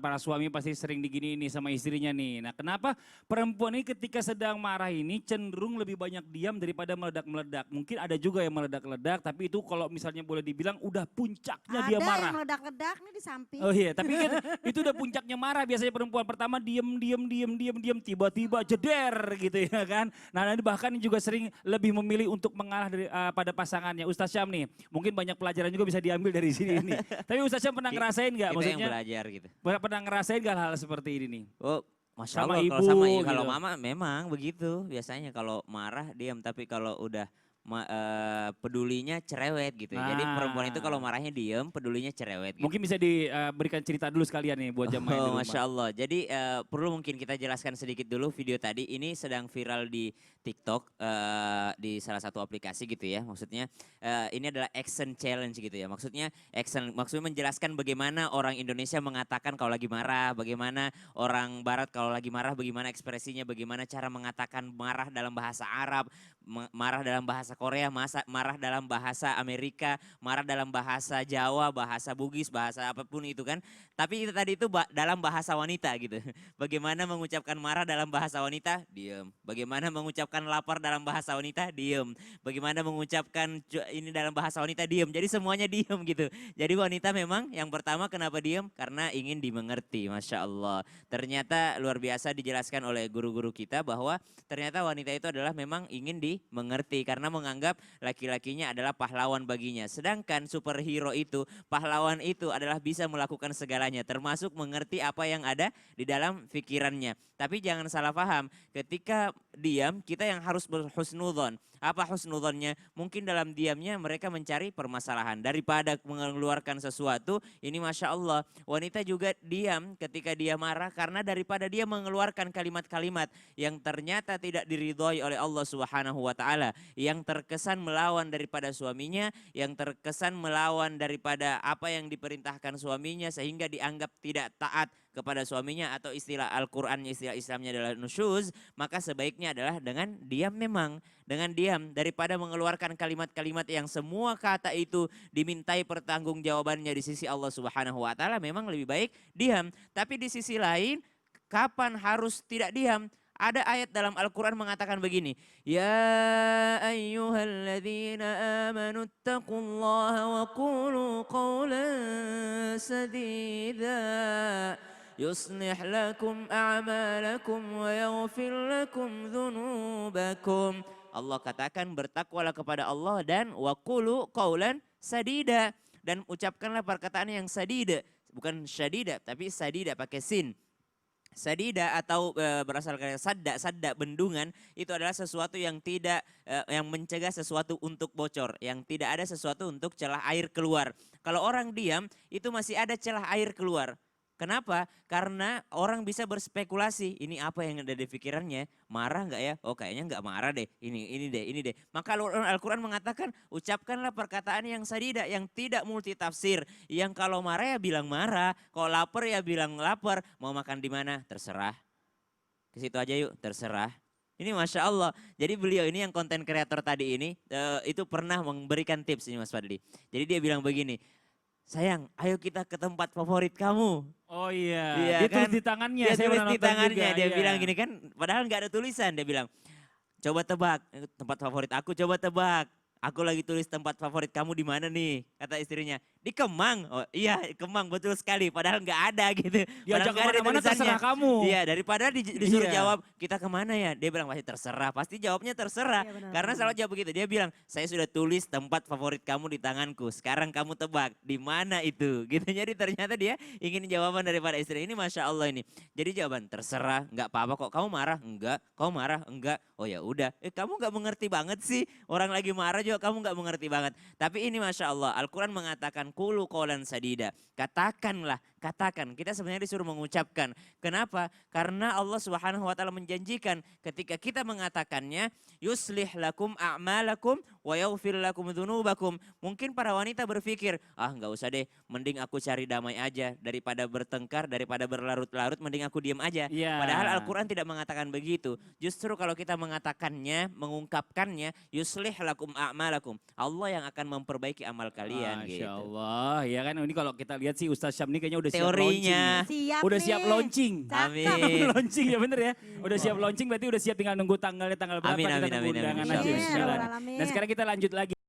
para suami pasti sering digini ini sama istrinya nih. Nah kenapa perempuan ini ketika sedang marah ini cenderung lebih banyak diam daripada meledak-meledak. Mungkin ada juga yang meledak-ledak tapi itu kalau misalnya boleh dibilang udah puncaknya dia Ada yang marah. meledak-ledak nih di samping. Oh iya, tapi kan itu udah puncaknya marah biasanya perempuan. Pertama diem, tiba-tiba jeder gitu ya kan. Nah nanti bahkan juga sering lebih memilih untuk mengalah pada pasangannya. Ustaz Syam nih, mungkin banyak pelajaran juga bisa diambil dari sini ini. Tapi Ustaz Syam pernah ngerasain nggak Kita yang maksudnya? belajar gitu. Pernah ngerasain gak hal seperti ini nih? Oh, Masya Sama Allah kalau ibu sama kalau gitu. mama memang begitu. Biasanya kalau marah diam, tapi kalau udah pedulinya cerewet gitu. Jadi perempuan itu kalau Ah, marahnya diem, pedulinya cerewet gitu. mungkin bisa diberikan cerita dulu sekalian nih buat jamaah yang di Oh, rumah. Masya Allah. Jadi perlu mungkin kita jelaskan sedikit dulu video tadi. Ini sedang viral di TikTok, di salah satu aplikasi gitu ya. Maksudnya ini adalah action challenge gitu ya. Maksudnya maksudnya menjelaskan bagaimana orang Indonesia mengatakan kalau lagi marah, bagaimana orang Barat kalau lagi marah, bagaimana ekspresinya, bagaimana cara mengatakan marah dalam bahasa Arab, marah dalam bahasa Korea, marah dalam bahasa Amerika, marah dalam bahasa Jawa, bahasa Bugis, bahasa apapun itu kan. Tapi itu tadi itu dalam bahasa wanita gitu. Bagaimana mengucapkan marah dalam bahasa wanita? Diem. Bagaimana mengucapkan lapar dalam bahasa wanita? Diem. Bagaimana mengucapkan ini dalam bahasa wanita? Diem. Jadi semuanya diem gitu. Jadi wanita memang yang pertama kenapa diem? Karena ingin dimengerti. Masya Allah. Ternyata luar biasa dijelaskan oleh guru-guru kita bahwa ternyata wanita itu adalah memang ingin dimengerti. Karena menganggap laki-lakinya adalah pahlawan baginya. Sedangkan superhero itu, pahlawan itu adalah bisa melakukan segalanya, termasuk mengerti apa yang ada di dalam pikirannya. Tapi jangan salah paham, ketika diam kita yang harus berhusnudzon. Apa husnudzonnya? Mungkin dalam diamnya mereka mencari permasalahan. Daripada mengeluarkan sesuatu, ini Masya Allah. Wanita juga diam ketika dia marah karena daripada dia mengeluarkan kalimat-kalimat yang ternyata tidak diridhoi oleh Allah Subhanahu wa taala, yang terkesan melawan daripada suaminya, yang terkesan melawan daripada apa yang diperintahkan suaminya sehingga dianggap tidak taat kepada suaminya, atau istilah Al-Qur'annya, istilah Islamnya adalah nusyuz, maka sebaiknya adalah dengan diam memang, dengan diam daripada mengeluarkan kalimat-kalimat yang semua kata itu dimintai pertanggungjawabannya di sisi Allah Subhanahu wa taala, memang lebih baik diam. Tapi di sisi lain, kapan harus tidak diam? Ada ayat dalam Al-Quran mengatakan begini. Ya ayyuhalladzina amanu attaqullaha wa qulu qawlan sadida. Yuslih lakum a'malakum wa yaghfir lakum dhunubakum. Allah katakan bertakwalah kepada Allah dan wa qulu qawlan sadida. Dan ucapkanlah perkataan yang sadida. Bukan syadida tapi sadida pakai sin. Sadida atau berasal dari sadda bendungan, itu adalah sesuatu yang tidak yang mencegah sesuatu untuk bocor, yang tidak ada sesuatu untuk celah air keluar. Kalau orang diam itu masih ada celah air keluar. Kenapa? Karena orang bisa berspekulasi, ini apa yang ada di pikirannya, marah nggak ya? Oh kayaknya nggak marah deh, ini deh. Maka Al-Quran mengatakan, ucapkanlah perkataan yang sadida, yang tidak multitafsir. Yang kalau marah ya bilang marah, kalau lapar ya bilang lapar, mau makan di mana? Terserah. Ke situ aja yuk, terserah. Ini Masya Allah, jadi beliau ini yang konten kreator tadi ini, itu pernah memberikan tips ini Mas Fadli. Jadi dia bilang begini, sayang, ayo kita ke tempat favorit kamu. Oh iya, Iya dia kan? tulis di tangannya, Dia saya tulis pernah di nonton tangannya, juga. dia Iya. bilang gini kan, padahal nggak ada tulisan. Dia bilang, coba tebak tempat favorit aku, coba tebak. Aku lagi tulis tempat favorit kamu di mana nih? Kata istrinya, di Kemang. Oh iya, Kemang betul sekali. Padahal nggak ada gitu. Padahal Diajak nggak ada di kemana-mana tulisannya. terserah kamu. Iya, daripada disuruh Iya. jawab, kita kemana ya? Dia bilang pasti terserah. Pasti jawabnya terserah. Iya benar. Karena selalu jawab begitu. Dia bilang, saya sudah tulis tempat favorit kamu di tanganku. Sekarang kamu tebak, di mana itu? Gitu. Jadi ternyata dia ingin jawaban daripada istri. Ini Masya Allah ini. Jadi jawaban terserah, nggak apa-apa kok. Kamu marah? Enggak. Kamu marah? Enggak. Oh ya udah. Kamu nggak mengerti banget sih. Orang lagi marah juga kamu nggak mengerti banget. Tapi ini Masya Allah, Al-Quran mengatakan kulu qawlan sadida. Katakanlah, katakan. Kita sebenarnya disuruh mengucapkan. Kenapa? Karena Allah Subhanahu wa taala menjanjikan ketika kita mengatakannya, yuslih lakum a'malakum wa yaghfir lakum dzunubakum. Mungkin para wanita berpikir, ah nggak usah deh, mending aku cari damai aja daripada bertengkar, daripada berlarut-larut, mending aku diam aja. Iya. Padahal Al-Quran tidak mengatakan begitu. Justru kalau kita mengatakannya, mengungkapkannya, yuslih lakum a'malakum. Allah yang akan memperbaiki amal kalian Masya gitu. Allah, ya kan ini kalau kita lihat sih Ustaz Syam ini kayaknya udah teorinya. Siap Udah nih. siap launching. Amin. Launching ya bener ya. Udah siap launching berarti udah siap tinggal nunggu tanggalnya tanggal berapa Amin, kita amin, nunggu amin, undangan amin. aja. Amin, Bismillah. Alamin. Dan sekarang kita lanjut lagi.